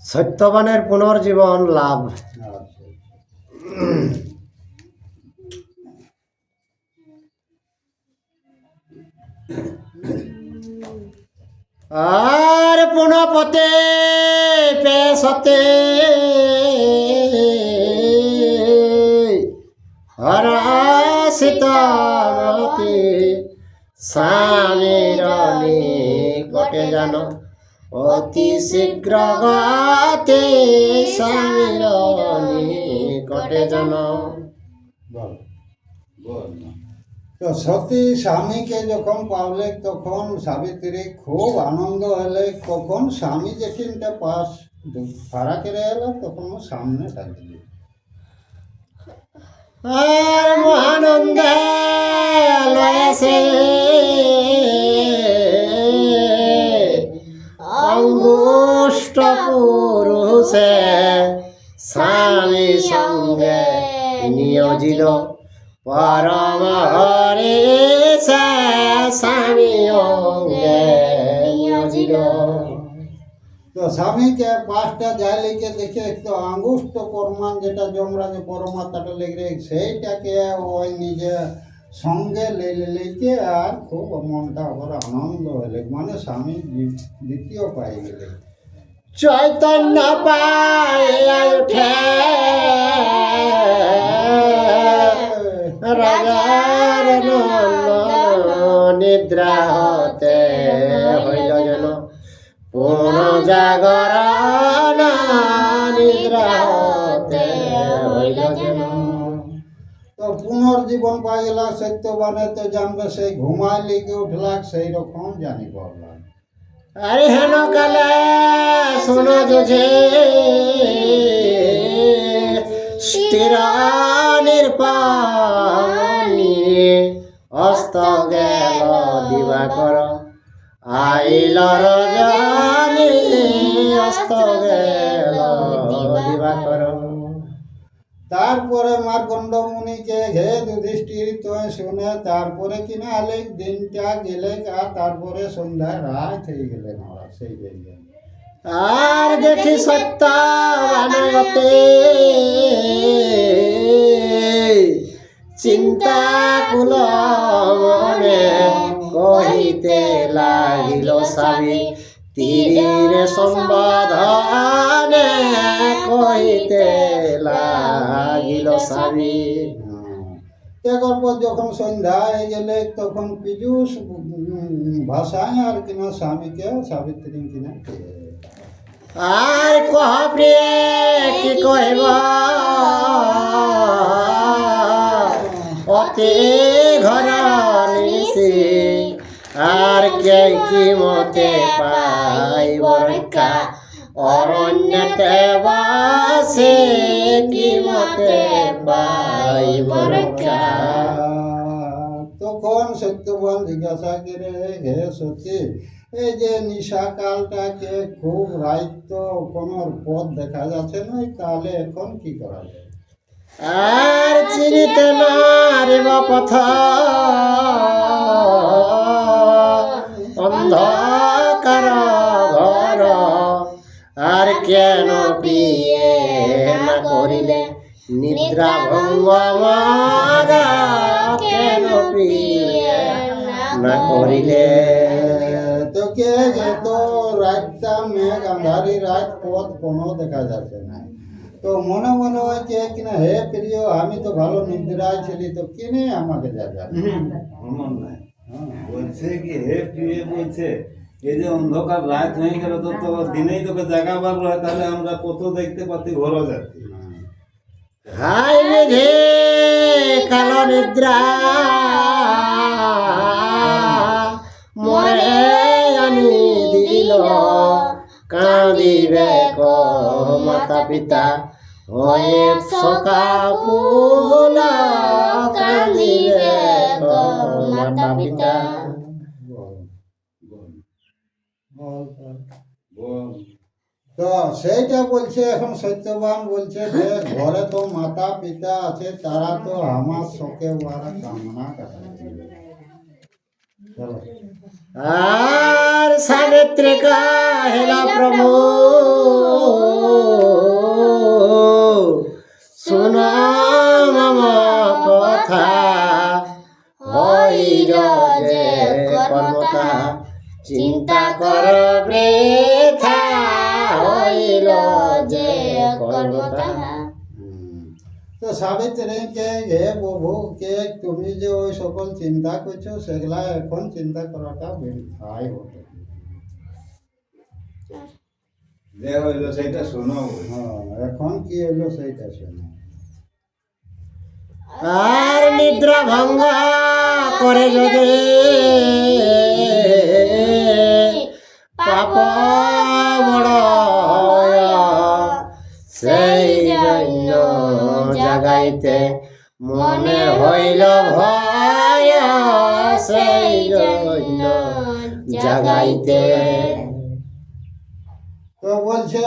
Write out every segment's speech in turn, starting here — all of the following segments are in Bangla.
সত্যবানের পুনর্জীবন লাভ। আর পুনপতে পেশতে হরাসিতামতি স্বামীর নিকটে যেন অতি শীঘ্র গতে স্বামীর নিকটে যেন। তো সতী স্বামীকে যখন পাওলে তখন সাবিত্রী খুব আনন্দ হলে। তখন স্বামী যেখানটা পাশ ভাড়া করে এলো তখন ও সামনে থাকবে। আর মহানন্দে লয়েছে অঙ্গুষ্ট পুরুষে স্বামী সঙ্গে নিয়োজিত পরম হরে স্বামী অঙ্গে নিয়োজিত। তো স্বামীকে পাঁচটা জায়লিকে দেখে একটু আঙ্গুষ্ট প্রমাণ যেটা যমরাজে পরমাত্মাটা লেগে সেইটাকে ওই নিজে সঙ্গে লেকে আর খুব মনটা ওর আনন্দ হলে। মানে স্বামী দ্বিতীয় পাই গেলে চৈতন্য পাইয়া উঠে রাজার নিদ্রা হতে হইল যেন পুনঃ জাগরণ নিদ্রা হতে হইল যেন। তো পুনর্জীবন পাই গেল সত্যবানে। তো জানবে সেই ঘুমায় লিখে উঠলাক সেই রকম জানি বললাম। আরে হেন কালে শোনো যে স্থির নির্পানি অস্ত গেল দিবাকর আইল রজনী অস্ত গেল দিবাকর। তারপরে মার্কণ্ড মুনিকে হে যুধিষ্ঠির তো শুনে তারপরে কিনা আলেক দিনটা গেলে আর তারপরে সন্ধ্যায় রাত হয়ে গেলেন ওরা সেই জায়গায়। আর দেখি সত্যবানতে চিন্তা কুল মনে কহিতে লাগিল স্বামী তীর সম্বোধনে কহিতে লাগিল স্বামী। তারপর যখন সন্ধ্যা হয়ে গেলে তখন পীযূষ ভাষায় আর কিনা স্বামীকে সাবিত্রী কিনা আর কহ প্রিয় কি কহিব অতি ঘর নিশি আর কে কি মতে পাইব রক্ষা অরণ্যতে বাসে কি মতে পাইব রক্ষা। তখন সত্যবান জিজ্ঞাসা করে হে সত্যি এই যে নিশা কালটাকে খুব রাইত কোনো পথ দেখা যাচ্ছে না তাহলে এখন কি করা যায়? আর চিনিতে নারিব পথ অন্ধকার ঘর আর কেন প্রিয়ে না করিলে নিদ্রা ভঙ্গ মারা কেন প্রিয়ে না করিলে। তোকে যেত রাতটা মেঘ আন্ধারি রাত পথ কোনো দেখা যাচ্ছে না। তো মনে মনে হচ্ছে কিনা হে প্রিয় আমি তো ভালো নিদ্রায় ছিলি তো কিনে আমাকে যা যাবে আমার নাই বলছে কি হে প্রিয় বলছে এই যে অন্ধকার রাত হয়ে গেল তো তো দিনেই তোকে জাগাবার রয় তাহলে আমরা কত দেখতে পাচ্ছি ঘর যাচ্ছি। হাই মেঘে কালো নিদ্রা মরে আনি দিল কাঁদিবে ক মাতা পিতা হয়ে সকাকুল কাঁদিবে ক মাতা পিতা। তো সেইটা বলছে এখন সত্যবান বলছে যে ঘরে তো মাতা পিতা আছে তারা তো আমার শোকে ওরা কামনা করে। আর আর সাবিত্রী কহিলা প্রভু শুনো মম কথা হইল যে কর্মতা চিন্তা কর বৃথা হইল যে কর্মতা। তো সাবিত্রীকে হে প্রভু কে তুমি যে ওই সকল চিন্তা করছো সেগুলা এখন চিন্তা করাটা বৃথাই বটে। যে হইলো সেটা শোনো। হ্যাঁ, এখন কি হলো সেইটা শোনো। আর নিদ্রা ভঙ্গ করে যদি পাপ বড় হয়, সেই জন্য জাগাইতে মনে হইল ভয়, সেই জন্য জাগাইতে। তো বলছে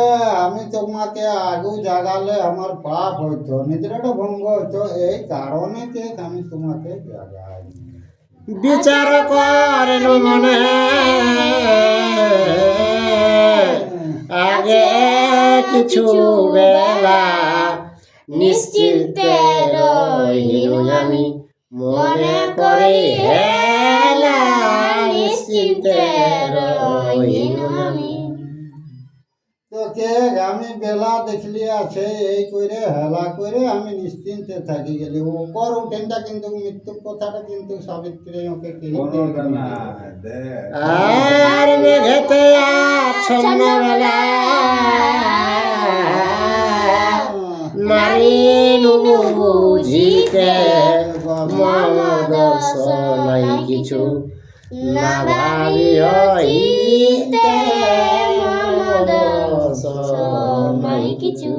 আমি তোমাকে আগু জাগালে আমার পাপ হইতো, নিদ্রাটা ভঙ্গ হইতো, এই কারণে কে আমি তোমাকে জাগাই। বিচার করেন মনে আগে কিছু বেলা নিশ্চিন্তে রহিনু আমি মনে করি হেলা নিশ্চিন্তে রহিনু আমি। তো কে আমি বেলা দেখলি আছে এই করে হেলা করে আমি নিশ্চিন্তে থাকি গেলি। ওপর উঠেনটা কিন্তু মৃত্যুর কথাটা কিন্তু সাবিত্রী ওকে কোনোটা না দেখ আর মেঘেতে আচ্ছন্ন বেলা নারী বুঝিতে মম দোষ নাই কিছু না ভাবিতে মম দোষ নাই কিছু।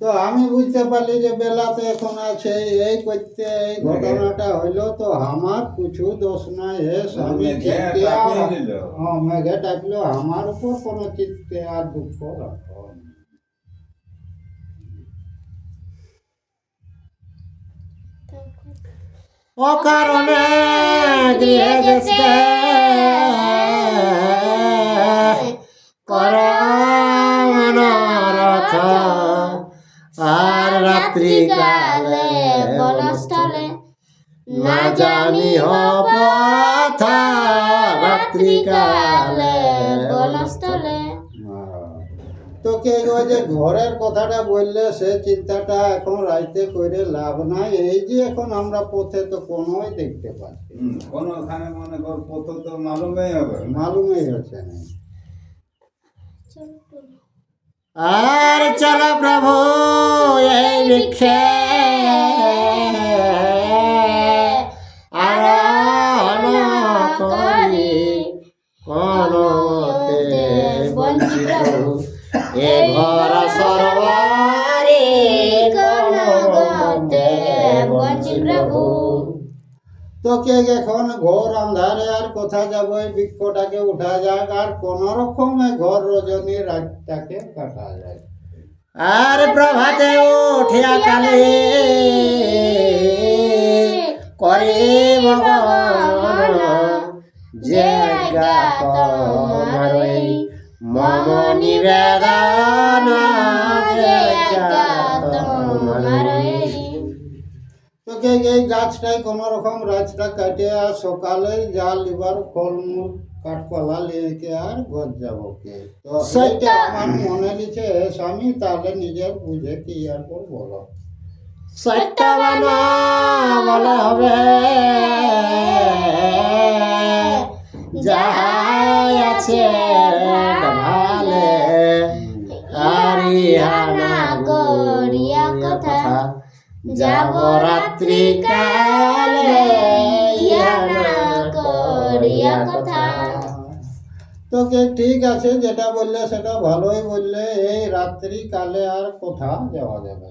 তো আমি বুঝতে পারলি যে বেলা তো এখন আছে এই করতে এই ঘটনাটা হইলো, তো আমার কিছু দোষ নাই। হে স্বামী মেঘে টাপিয়ে দিল। মেঘে ডাকলো, আমার উপর কোনো চিত্তে আর দুঃখ রাখো না। অকারণে গৃহে যেতে কর মনোরথ আর রাত্রিকালে বনস্থলে না জানি পথ রাত্রিকালে বনস্থলে। তোকে ওই যে ঘরের কথাটা বললে সে চিন্তাটা এখন রাইতে করে লাভ নাই। এই যে এখন আমরা পথে তো কোনোই দেখতে পাচ্ছি না। কোনোখানে মনে কর পথ তো মালুমই হবে না। মালুমই হচ্ছে না। আর চলো প্রভু এই বৃক্ষে আরোহণ করি কোন মতে বঞ্চিত এ ঘর সর্বারে কোন মতে বঞ্চিত প্রভু। তোকে এখন ঘোর আন্ধারে আর কোথা যাবো, এই বৃক্ষটাকে উঠা যাক আর কোন রকমে ঘর রজনী রাতটাকে কাটা যায়। আর প্রভাতে উঠিয়া কালে করে ভগবান যে জ্ঞাত মারই মম নিবেদন যে জ্ঞাত মারই। তোকে এই গাছটাই কোন রকম রাতটা কাটে আর সকালে জাল লিবার ফলমূল কাঠকলা লেকে আর ঘর যাবো কে। তো সেইটা আমার মনে দিচ্ছে স্বামী, তাহলে নিজের বুঝে কি আর বলো। সত্যবান বলে হবে যাহাই আছে ভালে আর ইহানা গড়িয়া কথা যাব রাত্রি কালে ইহানা গড়িয়া কথা। তোকে ঠিক আছে যেটা বললে সেটা ভালোই বললে, এই রাত্রি কালে আর কোথাও যাওয়া যাবে।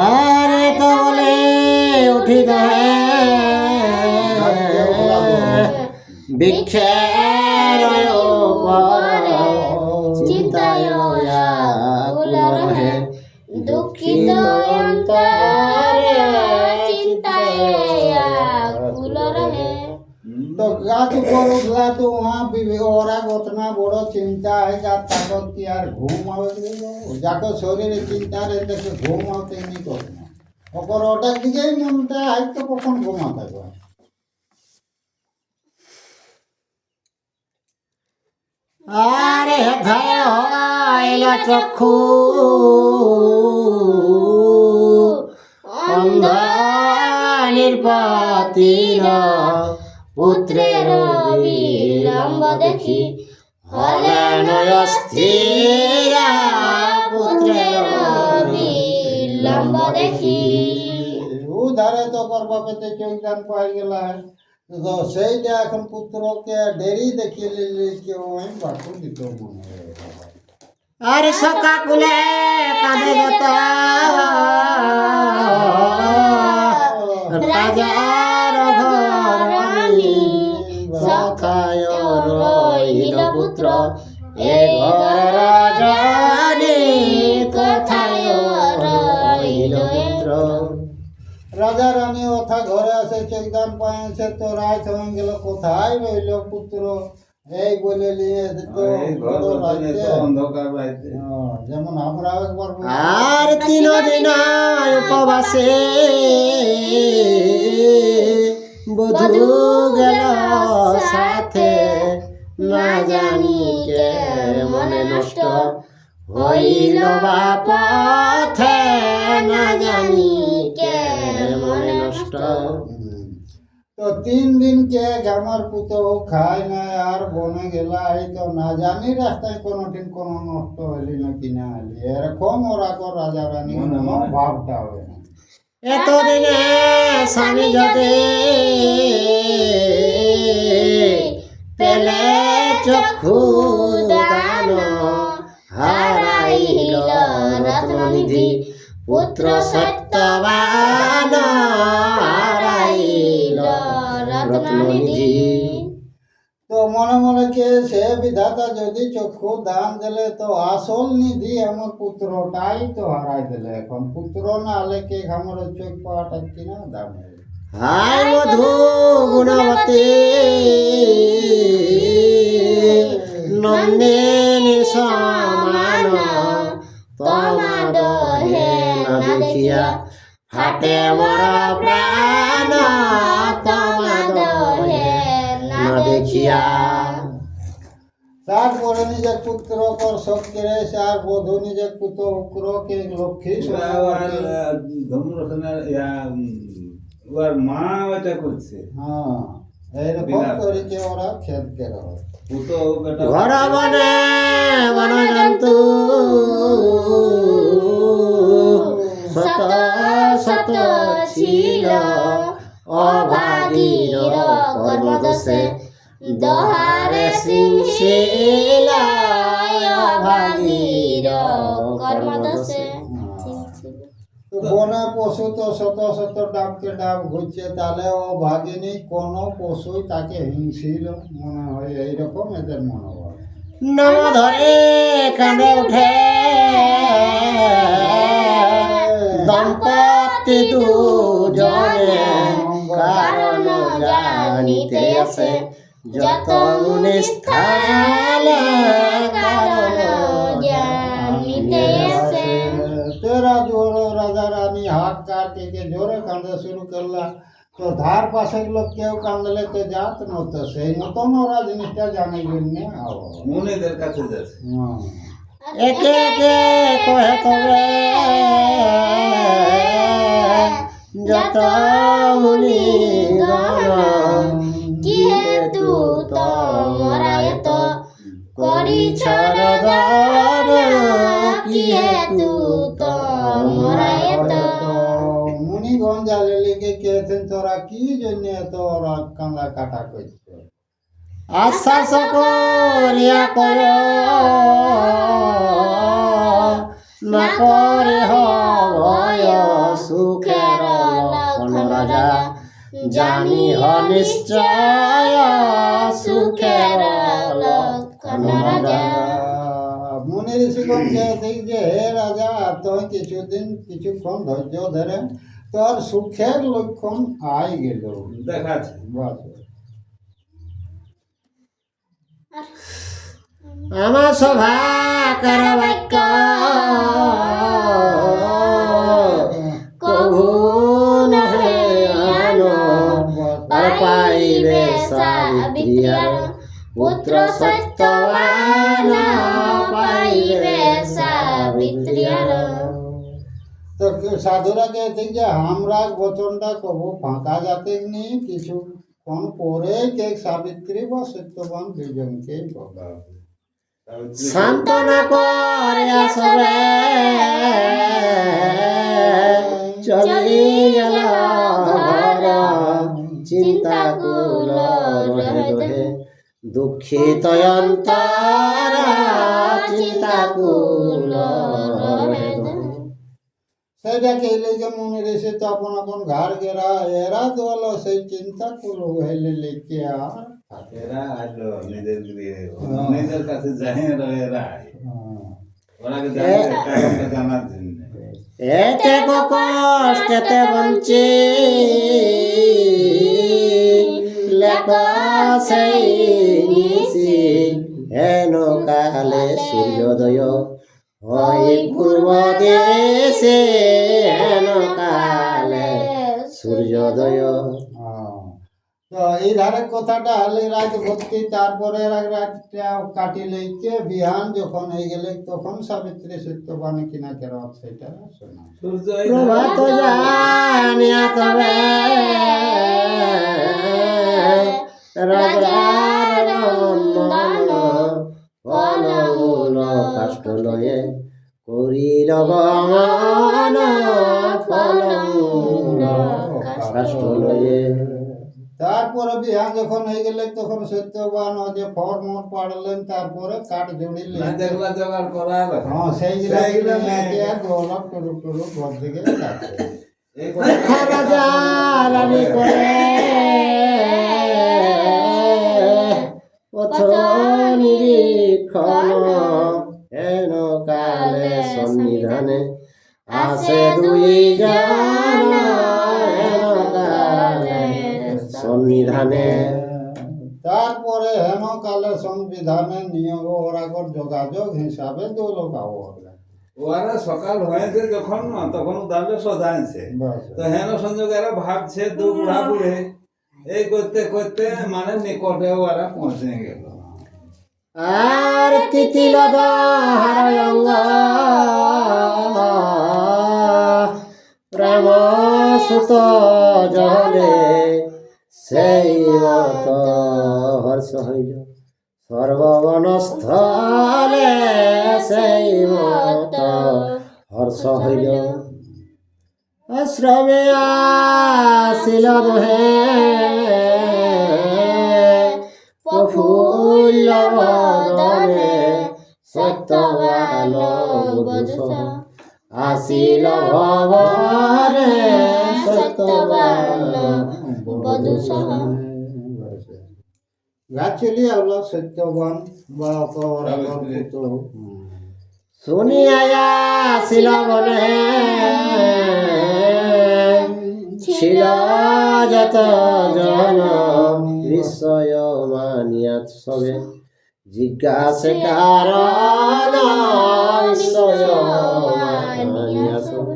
আরে তো বলে উঠি বৃক্ষের চিন্তায় দুঃখিত অন্তরে চিন্তায় तो गाछ ऊपर उठला तो वहाँ ओरा उतना बड़ो चिंता है जा ताकत की यार घूम आवे जाको शरीर चिंता रहते कि घूम आते नहीं करना ओकर ओटा दिखे मनटा है तो कौन घुमा থাকবে আরে ধয় হইল চক্ষু অন্ধ নির্পতির পুত্রের বিলম্ব দেখি হলেন অস্থির পুত্রের বিলম্ব দেখি উধারে তো ওর বাপেতে চৈতান পাই গেলা তো সেইটা এখন পুত্রকে দেরি দেখিয়ে লিলি কেউ আমি বাটু দিত মনে হয় আরে সকাকুলে কাঁদে যত রাজার ঘরণী সখায় রহিল পুত্র এ ঘর রাজনী কোথায় রহিল পুত্র রাজা রানী ওথা ঘরে আসে চৈতান পাইছে তো রায় সঙ্গে গেল কোথায় রইল পুত্র এই বলে নিয়ে তো এই ঘর বড় রজনী রাজ্যে, তো অন্ধকার রাইতে যেমন আমরা একবার আর তিন দিন উপবাসে বধূ গেল সাথে না জানি কে মনে নষ্ট হইল বা পথে না জানি কে মনে নষ্ট তো 3 দিন কে আমার পুতো খায় না আর বনে গেলা এই তো না জানি রাস্তায় কোনোদিন কোনো নষ্ট হইলি না কিনা হইলি এরকম ওরা কর রাজা রানী মনে মনে। ভাবটা হবে না এতদিনে স্বামী যদি পেলে চক্ষু দান হারাইল রত্ননিধি পুত্র সত্যবান হারাইল রত্ননিধি তো মনে মনে কে সে বিধাতা যদি চক্ষু দান দিলে তো আসল নিধি আমার পুত্রটাই তো হারাই দিলে এখন পুত্র না হলে কে আমার চোখ পাওয়াটা কিনা দাম হবে হায় মধু গুণবতী নন্দিনী সমান তোমাদ হে না দেখিয়া হাটে মর প্রাণ তোমাদ হে না দেখিয়া তারপরে নিজের পুত্র কর শক্তিরে আর বধূ নিজের পুত্র উগ্রকে লক্ষ্মী ধর্মরচনার ওর মা ওটা করছে হ্যাঁ এইরকম বিলাপ। করে কে ওরা খেদ করে পুতো বেটা ঘর বনে বনজন্তু শত শত ছিল অভাগীর কর্মদোষে দহারে সিংহীল অভাগীর কর্মদোষে তো বনে পশু তো শত শত ডাবকে ডাব ঘুরছে তাহলে ও ভাগিনী কোনো পশুই তাকে হিংসিল মনে হয় এইরকম এদের মনোভাব নম ধরে কাঁদে উঠে দম্পতি দুজনে কারণ জানিতে আসে যত মুনিস্থালে কারণ জানিতে আসে तेरा जोरो राजा रानी हाथ काट के जोरे कांदे शुरू करला तो धार पासे लोग केव कांदले तो जात नत সেই মতন ওরা জিনিসটা জানে জন্য আও মুনিদের কাছে যাচ্ছে একে একে কহে তবে যত মুনি গণ কি হেতু তোমরা এত করিছ রদন কি হেতু তোমরা এত মুনিগণ জালে লিখে কেছেন তোরা কি জন্য এত ওরা কান্দা কাটা করছে আশ্বাস করিয়া কর না করে হয় সুখের লক্ষণ রাজা জানিহ নিশ্চয় সুখের লক্ষণ রাজা মুনি ঋষিগণ কেছেন যে হে রাজা তুই কিছুক্ষণ ধৈর্য ধরে তোর সুখের লক্ষণ আই গেল দেখাচ্ছে বাস আমার সভা কার বাক্য কভু নহে আনো আর পাইবে সাবিত্রী আর পুত্র সত্যবান পাইবে সাবিত্রী আর। তো সাধুরা কে যে আমরা বচনটা কবু ফাঁকা যাতে নি কিছুক্ষণ পরে কে সাবিত্রী বা সত্যবান দুজনকে বলাবে। সান্তনা করে আসবে চলি গেল ঘর চিন্তা কুল রহে রহে দুঃখিত অন্তর চিন্তা কুল রহে রহে। সেইটাকে লেগে মনে রেসে তো আপন আপন ঘর গেরা এরা তো হলো সেই চিন্তা কুলো হেলে লেকে আর থাকে। এরা আসলো নিজের গৃহে, নিজের কাছে যায় এরা ওনাকে জানতে জানার জন্য। এতে কষ্টেতে বঞ্চি লেখ সেই নিশি হেন কালে সূর্যোদয় হয় পূর্ব দেশে হেন কালে সূর্যোদয়। তো এই ধারে কথাটা হলে রাত ভক্তি তারপরে রাতটা কাটি লইকে বিহান যখন হয়ে গেলে তখন সাবিত্রী সত্যবান কিনা কেন সেটা শোনা। সূর্য প্রভাত জানিয়া তবে রাজার নন্দন ফলমূল কাষ্ট লয়ে করিল গমন ফলমূল কাষ্ট লয়ে। তারপরে বিহান যখন হয়ে গেলে তখন সত্যবান যে ফর্ম পাড়লেন তারপরে কাঠ জড়িলেন। না যেগুলা জোগাড় করা হলো, হ্যাঁ সেইগুলা সেইগুলা মেয়েকে নিয়ে আর দৌলত টুরুক টুরুক ঘর দিকে যাচ্ছে। এই রাজা রানী করে পথ নিরীক্ষণ হেন কালে সন্নিধানে আসে দুই জন হেন কালে সন্নিধানে। তারপরে হেমকালে সংবিধানে নিয়োগ ওরাকর যোগাযোগ হিসাবে দৌলত আবহাওয়া। ওরা সকাল হয়েছে যখন না তখন তাহলে সজাইছে। তো হেন সংযোগ এরা ভাবছে দু বুড়া বুড়ে এই করতে করতে মানে নিকটে ওরা পৌঁছে গেল। আর তিতিল হারঙ্গ প্রেম সুত জলে সেই মত হর্ষ হইল সর্ববনস্থলে সেই মত হর্ষ হইল। আশ্রমে আসিল দুহে প্রফুল্ল বদনে সত্যবান বধূ আসিল ভবনে সত্যবান বধূ সহ। গাছলি হলো সত্যবান বা ওরাকর পুত্র। শুনিয়া আসিল বনে ছিল যত জন বিস্ময় মানিয়া সবে জিজ্ঞাসে কারণ বিস্ময় মানিয়া সবে।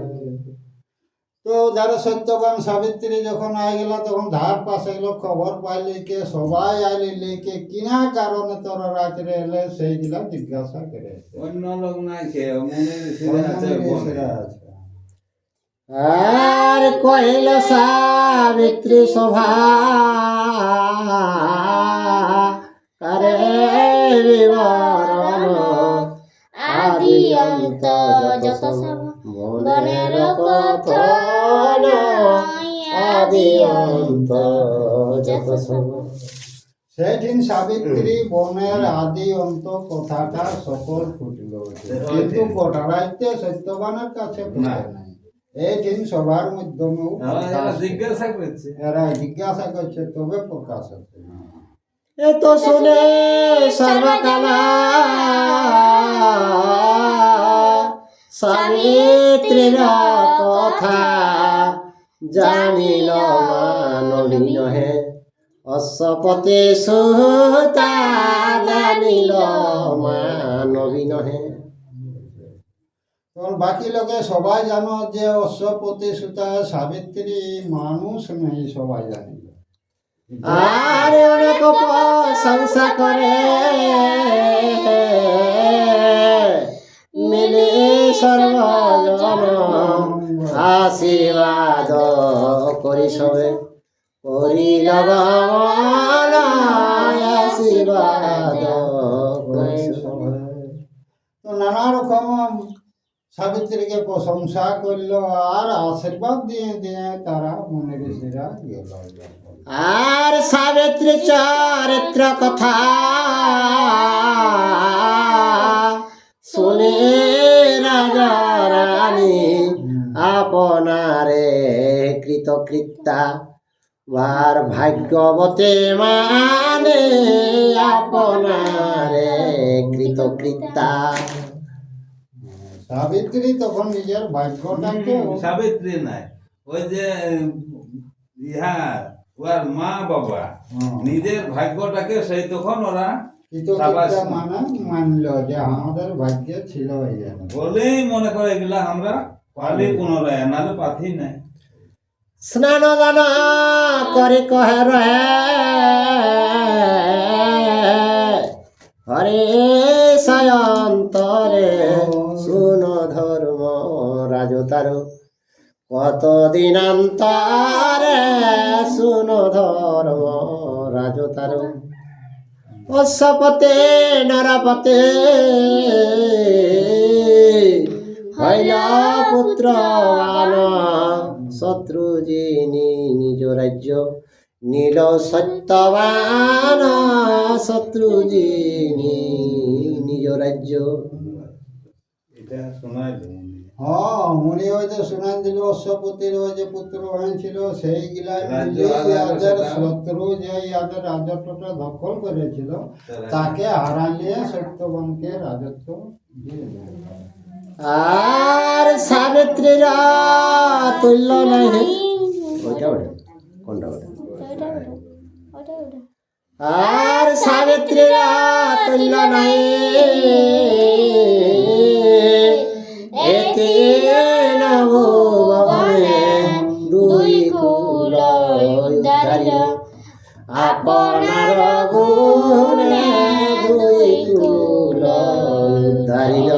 তো যারা সত্যবান সাবিত্রী যখন আই গেল তখন ধার পাশে গেল খবর পাইলে কে সবাই আইলে লেকে কিনা কারণে তোরা রাত্রে এলে সেইগুলা জিজ্ঞাসা করে। অন্য লোক নাই খেয়ে মনে আছে বনে। আর কহিল সাবিত্রী সভা কারে বিবরণ আদি অন্ত যত সব বনের কথন আদি অন্ত যত সব। সেদিন সাবিত্রী বনের আদি অন্ত কথাটা সকল ফুটল, কিন্তু গোটারাইতে সত্যবানের কাছে ফুটে নাই। এই দিন সবার মাধ্যমেও এরা জিজ্ঞাসা করছে। এরা জিজ্ঞাসা করছে তবে প্রকাশ হচ্ছে। এ তো শুনে সর্বকালা সাবিত্রীর কথা জানিল মানবী নহে অশ্বপতি সুতা জানিল মানবী নহে। তখন বাকি লোকে সবাই জানো যে অশ্বপতি সুতা সাবিত্রী মানুষ নেই, সবাই জানিল। আর অনেক প্রশংসা করে মিলে সর্বজন আশীর্বাদ করি সবে করিল গমন আশীর্বাদ করি সবে। তো নানা রকম সাবিত্রীকে প্রশংসা করলো আর আশীর্বাদ দিয়ে দিয়ে তারা মনে ঋষিরা গেল। আর সাবিত্রী চরিত্র কথা শুনে রাজা রানী আপনারে কৃতকৃত্যা বার ভাগ্যবতী মানে আপনারে কৃতকৃত্যা। সাবিত্রী তখন নিজের ভাগ্যটাকে সাবিত্রী নাই, ওই যে ইহা ওর মা বাবা নিজের ভাগ্যটাকে সেই তখন ওরা কৃতকৃত্যা মানে মানলো যে আমাদের ভাগ্যে ছিল বলেই মনে করে এগুলা আমরা পালি পুনরায়, নাহলে পাথি নাই। স্নান দান করে কহে রহে হরে সায়ন্তরে শুন ধর্ম রাজতার কত দিনান্তরে শুন ধর্ম রাজতার। অশ্বপতে নরপতে হইল পুত্রবান শত্রুজিনী নিজ রাজ্য নীল সত্যবান শত্রুজিনী নিজ রাজ্য। এটা শোনাই হ্যাঁ উনি ওই যে শোনান দিল অশ্বপতির ওই যে পুত্র হয়েছিল সেইগুলা ইয়াদের শত্রু যে ইয়াদের রাজত্বটা দখল করেছিল তাকে হারাইয়ে সত্যবানকে রাজত্ব দিয়ে দিল। আর সাবিত্রীরা তুল্য নাহি ওইটা ওটা কোনটা ওটা আর সাবিত্রীরা তুল্য নাই এতে নভুবনে দুই কুল উদ্ধারিল আপনার গুণে দুই কুল উদ্ধারিল।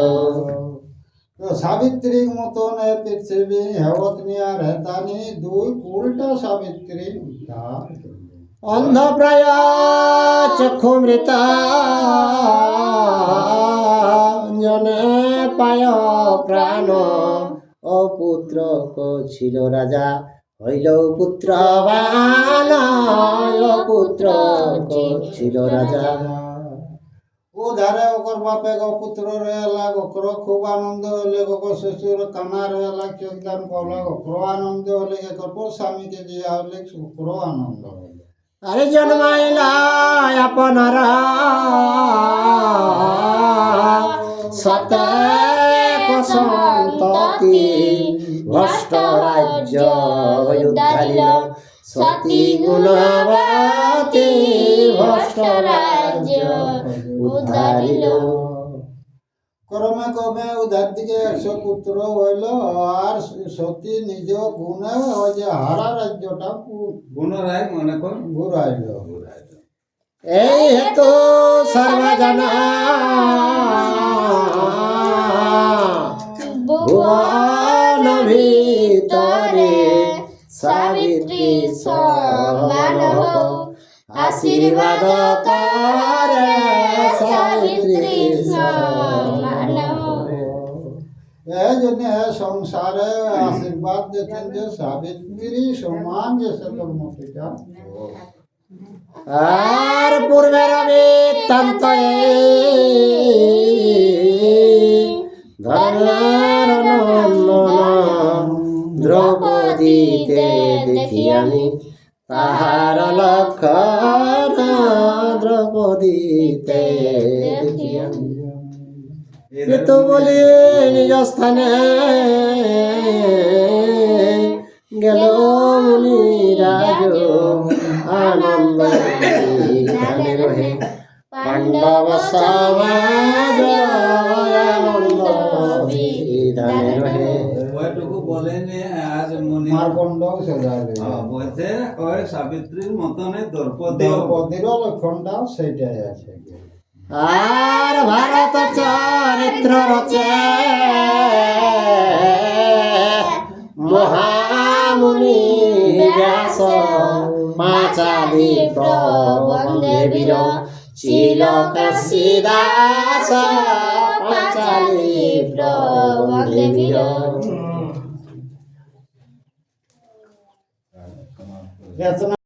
তো সাবিত্রীর মতন এ পৃথিবী হেবত নিয়া রেতানি দুই কুলটা সাবিত্রী উদ্ধার করলো। অন্ধ প্রায় চক্ষু মৃতা জনে পায় প্রাণ অপুত্র ছিল রাজা হইল পুত্রবান অপুত্র ছিল রাজা। ও ধারে ওকর বাপে গো পুত্র রয়েলা ওকর খুব আনন্দ হলে গো শ্বশুর কানা রয়েলা চোখদান পড়লা ওকর আনন্দ হলে একর স্বামীকে দিয়া হলে ওকর আনন্দ হলে। আরে জন্মাইলা আপনারা সতে সন্ততি ভ্রষ্ট রাজ্য উদ্ধারিল সতী গুণবতী ভ্রষ্ট রাজ্য উদ্ধারিল। ক্রমে ক্রমে উধার দিকে 100 পুত্র হইল আর সতী নিজ গুণে ওই যে হারা রাজ্যটা পুনরায় মনে কর ঘুরাইল। এই হেতু সর্বজনা ভুবন ভিতরে সাবিত্রী সমান আশীর্বাদ করে সাবিত্রী সমান। এই জন্য সংসারে আশীর্বাদ দিচ্ছেন যে সাবিত্রী সমান যে সতর্মতিটা। আর পূর্বের বৃত্তান্ত ধর্মের নন্দন দ্রৌপদীতে দেখি আমি তাহার লক্ষণ দ্রৌপদীতে দেখি আমি। তো বলি নিজ স্থানে গেল মুনিরাজ আনন্দ বিধানে রহে পাণ্ডব সমাজ আনন্দ বিধানে রহে ওইটুকু বলেনি আজ মুনি মার্কণ্ডও সে যাবে বলছে ওই সাবিত্রীর মতনে দ্রৌপদীও দ্রৌপদীরও লক্ষণটাও সেইটাই আছে আর ভারত চরিত্র রচে মহামুনি ব্যাস পাঁচালি প্রবন্ধে বীর ছিল কাশীদাস পাঁচালি প্রবন্ধে বীর